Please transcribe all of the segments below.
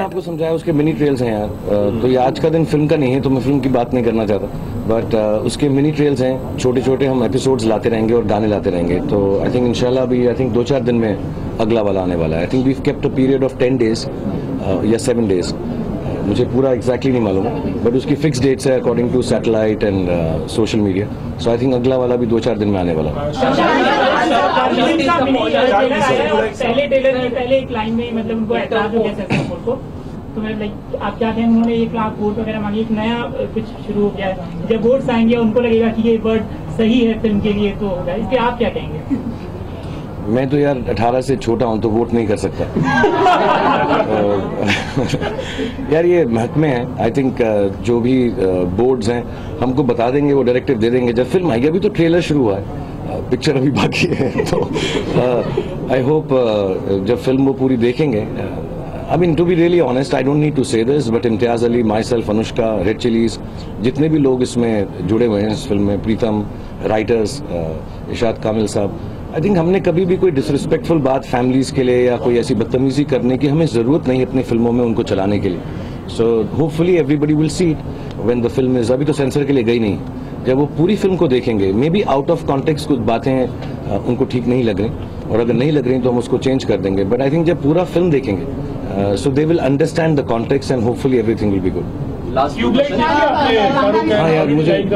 आपको समझाया उसके मिनी ट्रेल्स हैं यार। तो ये आज का दिन फिल्म का नहीं है तो मैं फिल्म की बात नहीं करना चाहता, बट उसके मिनी ट्रेल्स हैं, छोटे छोटे हम एपिसोड्स लाते रहेंगे और गाने लाते रहेंगे। तो आई थिंक इंशाल्लाह अभी आई थिंक 2-4 दिन में अगला वाला आने वाला है। I think we kept a period of 10 days या 7 days, मुझे पूरा एग्जैक्टली नहीं मालूम, बट उसकी फिक्स डेट्स है according to satellite and social media. So I think अगला वाला भी 2-4 दिन में आने वाला है। पहले एक लाइन में मतलब उनको एतराज हो गया सपोर्ट को, तो मैं लाइक आप क्या कहें, उन्होंने एक लाख वोट वगैरह मांगी, एक नया कुछ शुरू हो गया है, जब वोट्स आएंगे उनको लगेगा कि ये वर्ड सही है फिल्म के लिए तो होगा, इस पे आप क्या कहेंगे? मैं तो यार 18 से छोटा हूं तो वोट नहीं कर सकता। यार ये महकमे है, आई थिंक जो भी बोर्ड्स हैं हमको बता देंगे, वो डायरेक्टिव दे देंगे जब फिल्म आएगी। अभी तो ट्रेलर शुरू हुआ है, पिक्चर अभी बाकी है, तो आई होप जब फिल्म वो पूरी देखेंगे। I mean, to be really honest, I don't need to say this, but Imtiaz Ali, myself, Anushka, red chillies, जितने भी लोग इसमें जुड़े हुए हैं इस फिल्म में, प्रीतम, राइटर्स, इरशाद कामिल साहब, आई थिंक हमने कभी भी कोई डिसरिस्पेक्टफुल बात फैमिलीज के लिए या कोई ऐसी बदतमीजी करने की हमें जरूरत नहीं अपनी फिल्मों में उनको चलाने के लिए। So hopefully everybody will see it when the film is, अभी तो सेंसर के लिए गई नहीं, जब वो पूरी फिल्म को देखेंगे may be out of context कुछ बातें उनको ठीक नहीं लग रही, और अगर नहीं लग रही तो हम उसको चेंज कर देंगे, बट आई थिंक जब पूरा फिल्म देखेंगे so they will understand the context and hopefully everything will be good. हाँ यार,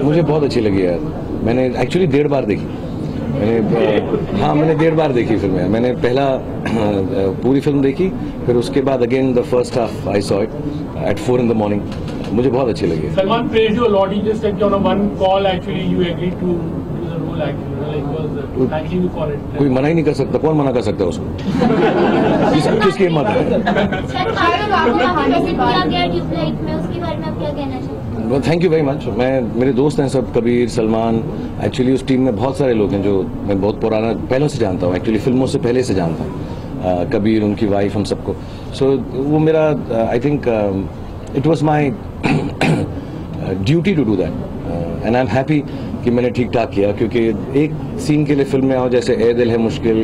मुझे बहुत अच्छी लगी यार। मैंने एक्चुअली 1.5 बार देखी, मैंने 1.5 बार देखी फिल्म। मैंने पहला पूरी फिल्म देखी, फिर उसके बाद again the first half I saw it at 4 in the morning। मुझे बहुत अच्छी लगी। Salman praised you a lot. He just said on a one call actually you agreed to the role actually. Like was thanking you for it. कोई मना ही नहीं कर सकता, कौन मना कर सकता है उसको? किसकी हिम्मत है? Thank you very much. मेरे दोस्त हैं सब, कबीर, सलमान, एक्चुअली उस टीम में बहुत सारे लोग हैं जो मैं बहुत पुराना पहले से जानता हूँ, एक्चुअली फिल्मों से पहले से जानता हूँ। कबीर, उनकी वाइफ, हम सबको। सो वो मेरा I think it was my duty to do that and I am happy कि मैंने ठीक ठाक किया, क्योंकि एक सीन के लिए फिल्म में आओ जैसे ए दिल है मुश्किल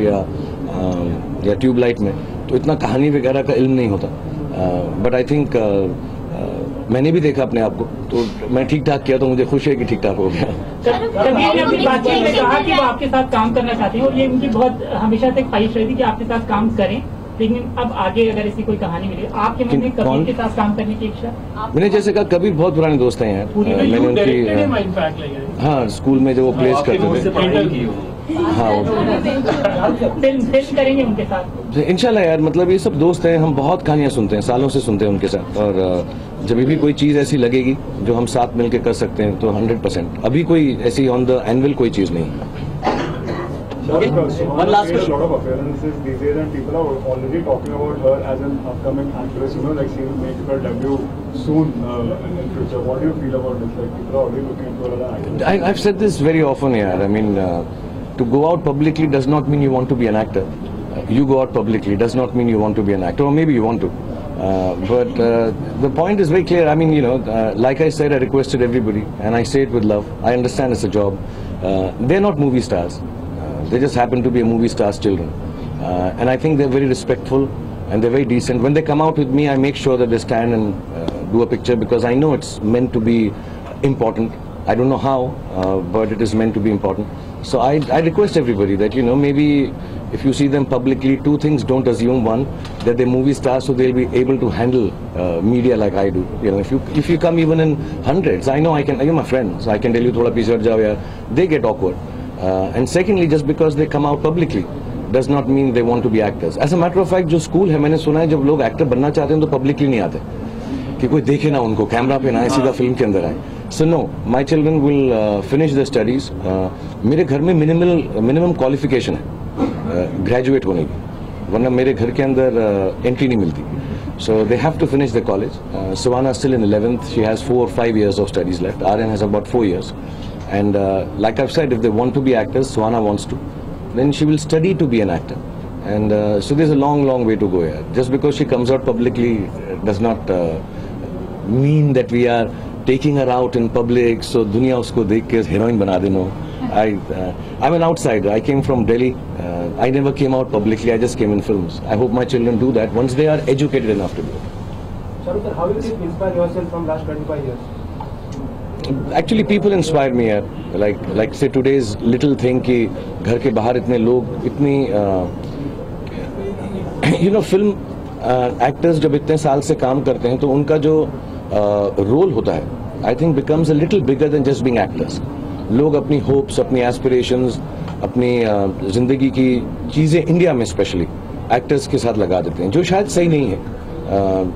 या ट्यूबलाइट में, तो इतना कहानी वगैरह का इल्म नहीं होता, बट आई थिंक मैंने भी देखा अपने आप को, तो मैं ठीक ठाक किया, तो मुझे खुशी है कि ठीक ठाक हो गया। कबीर ने अपनी बातचीत में कहा कि वो आपके साथ काम करना चाहते हैं, और ये उनकी बहुत हमेशा से ख्वाहिश रही थी कि आपके साथ काम करें, लेकिन अब आगे अगर ऐसी कोई कहानी मिले, आपके मन में कबीर के साथ काम करने की इच्छा? मैंने जैसे कहा, कबीर बहुत पुराने दोस्त हैं यार। मैंने उनकी हाँ स्कूल में जो वो प्लेस करते थे, हाँ फिल्म करेंगे उनके साथ इंशाल्लाह यार। मतलब ये सब दोस्त हैं, हम बहुत कहानियां सुनते हैं, सालों से सुनते हैं उनके साथ, और जब भी कोई चीज ऐसी लगेगी जो हम साथ मिलकर कर सकते हैं तो 100%। अभी कोई ऐसी ऑन द एनुअल कोई चीज नहीं। Okay. One last question. A lot of appearances these days, and people are already talking about her as an upcoming actress. You know, like she will make her debut soon in future. What do you feel about this? Like people are already looking for her as an actress. I've said this very often here. I mean, to go out publicly does not mean you want to be an actor. You go out publicly does not mean you want to be an actor, or maybe you want to. But the point is very clear. I mean, you know, like I said, I requested everybody, and I say it with love. I understand it's a job. They're not movie stars. They just happen to be a movie star's children, and I think they're very respectful and they're very decent. When they come out with me, I make sure that they stand and do a picture, because I know it's meant to be important. I don't know how, but it is meant to be important. So I request everybody that, you know, maybe if you see them publicly, 2 things: don't assume. One, that they're movie stars, so they'll be able to handle media like I do. You know, if you come even in hundreds, I know I can. You're my friends. I can tell you, thoda piche hat jao yaar. They get awkward. And secondly, just because they come out publicly does not mean they want to be actors. As a matter of fact, जो school है, मैंने सुना है जब लोग actor बनना चाहते हैं तो पब्लिकली नहीं आते, कि कोई देखे ना उनको, कैमरा पे ना आए, सीधा फिल्म के अंदर आए। So no, my children will finish their studies. मेरे घर में मिनिमम क्वालिफिकेशन है ग्रेजुएट होने की, वरना मेरे घर के अंदर एंट्री नहीं मिलती। So they have to finish their college. Suhana is still in 11th. She has 4 or 5 years of studies left. Aryan has about 4 years. And like I've said, if they want to be actors, Suhana wants to, then she will study to be an actor. And so there's a long way to go here. Just because she comes out publicly does not mean that we are taking her out in public, so दुनिया उसको देख के heroine बना देना। I'm an outsider. I came from Delhi. I never came out publicly. I just came in films. I hope my children do that once they are educated enough to do it. Shahrukh sir, how did you inspire yourself from last 25 years? Actually, people inspire me यार. Like say today's little thing कि घर के बाहर इतने लोग इतनी film actors जब इतने साल से काम करते हैं तो उनका जो रोल होता है I think becomes a little bigger than just being actors. लोग अपनी होप्स, अपनी एस्पिरेशंस, अपनी जिंदगी की चीज़ें इंडिया में स्पेशली एक्टर्स के साथ लगा देते हैं, जो शायद सही नहीं है.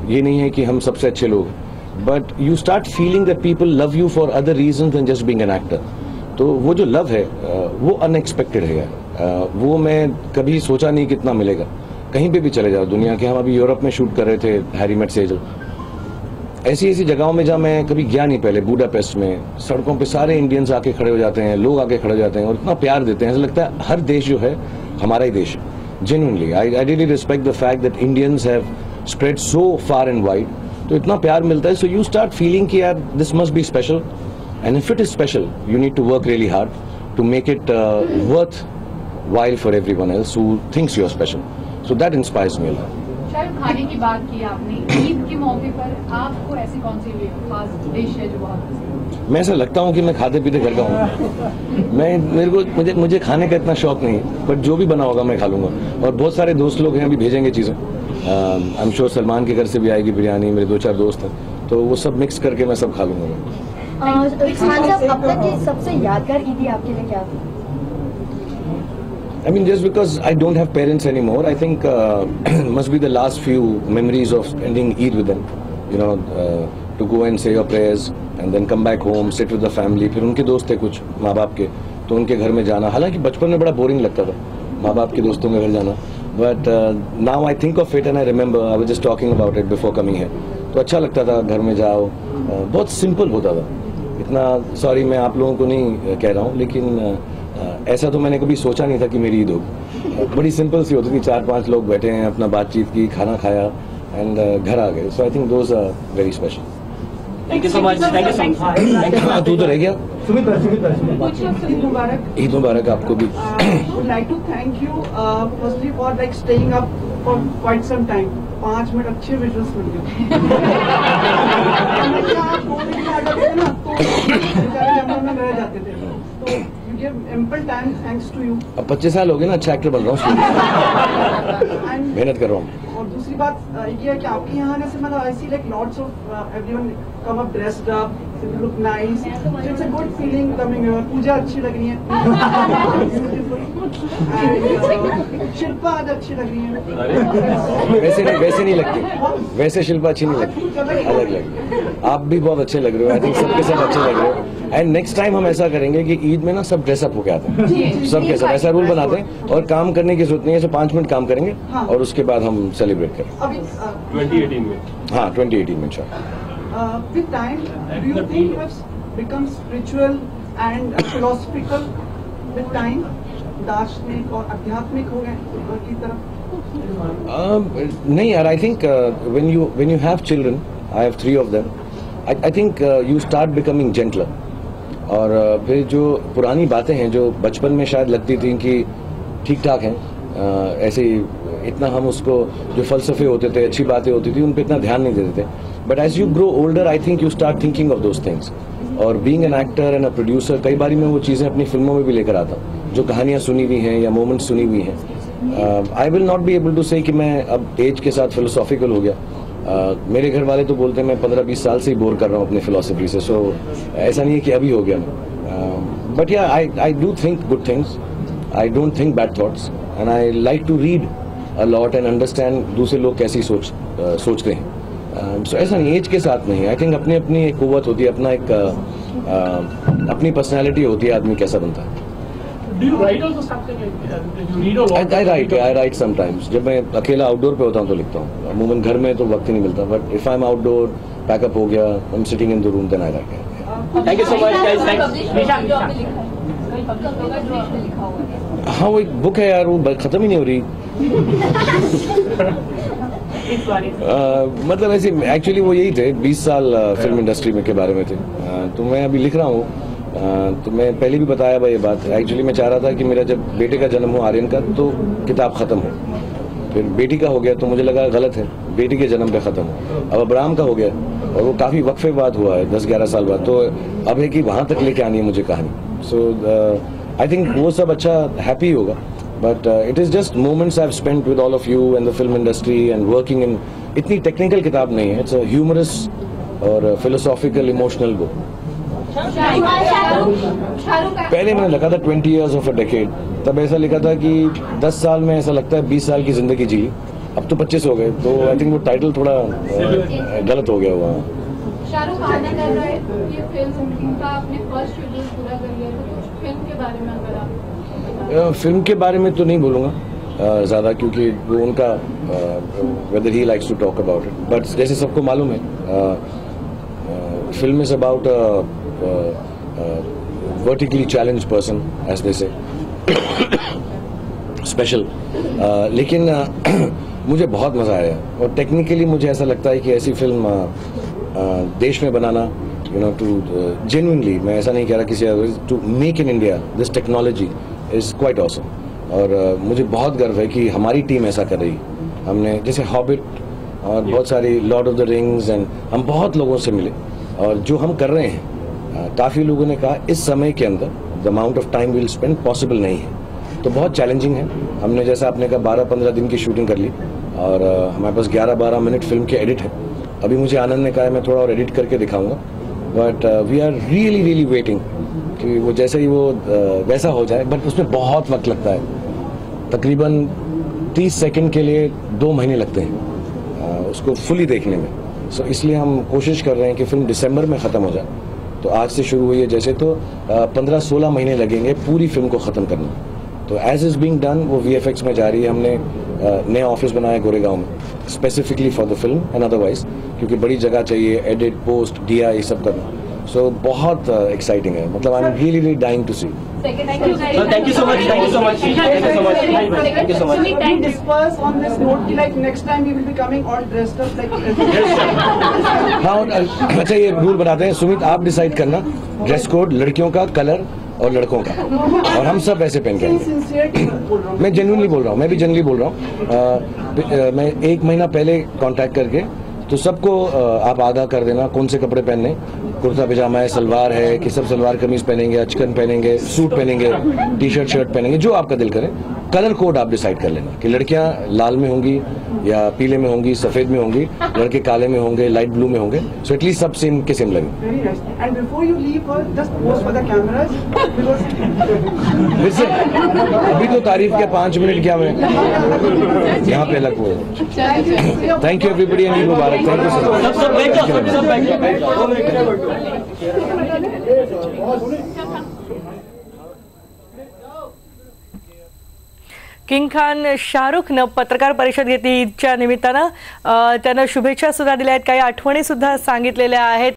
ये नहीं है कि हम सबसे अच्छे लोग, but you start feeling that people love you for other reason than just being an actor. तो वो जो लव है वो अनएक्सपेक्टेड है. वो मैं कभी सोचा नहीं कितना मिलेगा. कहीं पे भी चले जाओ दुनिया के, हम अभी यूरोप में शूट कर रहे थे हैरी मेट सेजल, ऐसी ऐसी जगहों में जहाँ मैं कभी गया नहीं पहले. बुडापेस्ट में सड़कों पे सारे इंडियंस आके खड़े हो जाते हैं, लोग आके खड़े हो जाते हैं और इतना प्यार देते हैं, ऐसा लगता है हर देश जो है हमारा ही देश है. Genuinely I really respect the fact that Indians have spread so far and wide. तो इतना प्यार मिलता है, सो यू स्टार्ट फीलिंग कि यार this must be special, and if it is special you need to work really hard to make it worth while for everyone else who thinks you're special. So that inspires me a lot. शायद खाने की बात की आपने, ईद के मौके पर आपको ऐसी कौन सी खास डिश है जो बहुत पसंद है? मैं ऐसा लगता हूँ कि मैं खाते पीते घर का हूँ. मुझे खाने का इतना शौक नहीं, बट जो भी बना होगा मैं खा लूंगा. और बहुत सारे दोस्त लोग हैं, अभी भेजेंगे चीज़ें. आई एम श्योर सलमान के घर से भी आएगी बिरयानी, मेरे 2-4 दोस्त हैं, तो वो सब मिक्स करके मैं सब खा लूंगा. खान साहब, अब तक की सबसे यादगार ईदी आपके लिए क्या थी? I mean, just because I don't have parents anymore, I think must be the last few memories of spending Eid with them. To go and say your prayers and then come back home, sit with the family. फिर उनके दोस्त थे कुछ माँ बाप के, तो उनके घर में जाना. हालांकि बचपन में बड़ा बोरिंग लगता था माँ बाप के दोस्तों के घर जाना, but now I think of it and I remember I was just talking about it before coming here. तो अच्छा लगता था, घर में जाओ, बहुत सिंपल होता था. इतना सॉरी मैं आप लोगों को नहीं कह रहा हूँ, लेकिन ऐसा तो मैंने कभी सोचा नहीं था कि मेरी ईद होगी. बड़ी सिंपल सी होती थी, 4-5 लोग बैठे हैं, अपना बातचीत की, खाना खाया एंड घर आ गए. So I think those are very special. Thank you so much. Thank you so much. तू तो रह गया. Sumit Eid Mubarak. ईद मुबारक आपको भी. Would like to thank you firstly for like staying up for quite some time. 5 minute अच्छे visuals मिल गए. आप 2 minute आ जाते थे ना तो बेचारे जंगल में रह जाते थे. तो you give ample time thanks to you. अब 25 साल हो गए ना, अच्छा एक्टर बन रहा हूँ, मेहनत कर रहा हूँ. और दूसरी बात ये है कि आपके यहाँ जैसे मतलब I see like lots of everyone come up dressed up, look nice, it's a good feeling coming here. Puja अच्छी लग रही है, शिल्पा आज अच्छी लग रही है. वैसे नहीं लगती, वैसे शिल्पा अच्छी नहीं लगती, अलग लगती. आप भी बहुत अच्छे लग रहे हो, आई थिंक सबके सब अच्छे लग रहे हो. एंड नेक्स्ट टाइम हम ऐसा करेंगे कि ईद में ना सब ड्रेसअप होके आते हैं, सबके सब ऐसा रूल बनाते हैं, और काम करने की जरूरत नहीं है. 5 मिनट काम करेंगे और उसके बाद हम सेलिब्रेट करें. 2018 में. हाँ 2018 में. अच्छा, with time do you think you have become spiritual and philosophical with time? दार्शनिक और आध्यात्मिक हो गए की तरफ? नहीं यार, I think when you have children, I have 3 of them, I think you start becoming gentler. और फिर जो पुरानी बातें हैं जो बचपन में शायद लगती थी कि ठीक ठाक हैं, ऐसे ही इतना हम उसको जो फलसफे होते थे, अच्छी बातें होती थी, उन पे इतना ध्यान नहीं देते थे. But as you grow older I think you start thinking of those things. और being an actor and a producer, कई बारी मैं वो चीज़ें अपनी फिल्मों में भी लेकर आता हूँ, जो कहानियाँ सुनी हुई हैं या मोमेंट्स सुनी हुई हैं. I will not be able to say कि मैं अब एज के साथ फिलोसॉफिकल हो गया. मेरे घर वाले तो बोलते हैं मैं 15-20 साल से ही बोर कर रहा हूँ अपनी फिलोसफी से. सो ऐसा नहीं है कि अभी हो गया मैं. But yeah I do think good things, I don't think bad thoughts, and I like to read a lot and understand दूसरे लोग कैसी सोचते हैं. सो ऐसा नहीं, एज के साथ नहीं. आई थिंक अपनी अपनी एक कुव्वत होती है, अपना एक अपनी पर्सनैलिटी होती है, आदमी कैसा बनता है. Do you write also something like you read a lot? I write sometimes. जब मैं अकेला आउटडोर पे होता हूँ तो लिखता हूँ. अमूमन घर में तो वक्त ही नहीं मिलता. But if I am outdoor, pack up हो गया, I am sitting in the room, then I write. Thank you so much, guys. Thanks. हाँ वो एक बुक है यार, वो खत्म ही नहीं हो रही. मतलब ऐसे एक्चुअली वो यही थे, 20 साल फिल्म इंडस्ट्री में के बारे में थे. तो मैं अभी लिख रहा हूँ. तो मैं पहले भी बताया भाई ये बात. एक्चुअली मैं चाह रहा था कि मेरा जब बेटे का जन्म हो, आर्यन का, तो किताब खत्म हो. फिर बेटी का हो गया तो मुझे लगा गलत है, बेटी के जन्म पे ख़त्म, अब अब्राहम का हो गया और वो काफ़ी वक्फे बाद हुआ है, 10-11 साल बाद, तो अब है कि वहाँ तक लेके आनी है मुझे कहानी। सो आई थिंक वो सब अच्छा हैप्पी होगा, but it is just moments I have spent with all of you and the film industry and working in, इतनी टेक्निकल किताब नहीं है, इट्स अ ह्यूमरस और फिलोसॉफिकल इमोशनल बुक। पहले मैंने लिखा था 20 years of a decade, तब ऐसा लिखा था कि 10 साल में ऐसा लगता है 20 साल की जिंदगी जी ली, अब तो 25 हो गए, तो आई थिंक वो टाइटल थोड़ा गलत हो गया हुआ। शाहरुख आना कर रहा है, ये फिल्म का आपने फर्स्ट शेड्यूल पूरा कर लिया, तो कुछ फिल्म के बारे में अगर आप फिल्म के बारे में तो नहीं बोलूँगा ज़्यादा, क्योंकि वो उनका वेदर ही likes to talk about it, but जैसे सबको मालूम है film is about vertically challenged person, as they say, special, लेकिन मुझे बहुत मज़ा आया और टेक्निकली मुझे ऐसा लगता है कि ऐसी फिल्म देश में बनाना, यू नो, टू जेन्युइनली, मैं ऐसा नहीं कह रहा किसी, to make in India this technology is quite awesome, और मुझे बहुत गर्व है कि हमारी टीम ऐसा कर रही है। हमने जैसे हॉबिट और बहुत सारी Lord of the rings and हम बहुत लोगों से मिले, और जो हम कर रहे हैं काफ़ी लोगों ने कहा इस समय के अंदर the amount of time will spend possible नहीं है, तो बहुत चैलेंजिंग है। हमने जैसा आपने कहा 12-15 दिन की शूटिंग कर ली और हमारे पास 11-12 मिनट फिल्म के एडिट है। अभी मुझे आनंद ने कहा है मैं थोड़ा और एडिट करके दिखाऊंगा, but we are really waiting कि वो जैसे ही वो वैसा हो जाए, बट उसमें बहुत वक्त लगता है, तकरीबन 30 सेकंड के लिए 2 महीने लगते हैं उसको फुली देखने में। सो इसलिए हम कोशिश कर रहे हैं कि फिल्म दिसंबर में ख़त्म हो जाए, तो आज से शुरू हुई है जैसे, तो 15-16 महीने लगेंगे पूरी फिल्म को ख़त्म करने में। तो एज इज़ बीइंग डन वो VFX में जा रही है। हमने नया ऑफिस बनाया गोरेगांव में specifically for the film and otherwise, क्योंकि बड़ी जगह चाहिए, एडिट, पोस्ट, DI ये सब करना। सो बहुत एक्साइटिंग है, मतलब I am really dying to see. Thank you so much. Thank you so much. Thank you so much. Thank you so much. Can disperse on this note कि like next time we will be coming all dressed up like. हाँ, अच्छा ये rule बनाते हैं सुमित, आप decide करना dress code, लड़कियों का कलर और लड़कों का, और हम सब वैसे पहन के आएंगे। मैं जेन्युइनली बोल रहा हूँ, मैं भी जेन्युइनली बोल रहा हूँ। मैं 1 महीना पहले कांटेक्ट करके तो सबको आप आगाह कर देना कौन से कपड़े पहनने, कुर्ता पजामा है, सलवार है कि सब सलवार कमीज पहनेंगे, अचकन पहनेंगे, सूट पहनेंगे, टी-शर्ट शर्ट पहनेंगे, जो आपका दिल करे। कलर कोड आप डिसाइड कर लेना कि लड़कियां लाल में होंगी या पीले में होंगी, सफेद में होंगी, लड़के काले में होंगे, लाइट ब्लू में होंगे। सो एटलीस्ट सब सेम के सेम लगे। Very nice. And before you leave, just pose for the cameras because. फिर से अभी तो तारीफ के 5 मिनट क्या मैं यहाँ पे अलग हुए। थैंक यू एवरीबडी एंड मुबारक। Thank you so much. King Khan शाहरुखनं पत्रकार परिषद घेतली ईदच्या निमित्तानं, त्यानं शुभेच्छा सुद्धा दिल्या आहेत, काही आठवणी सुद्धा सांगितलेल्या आहेत।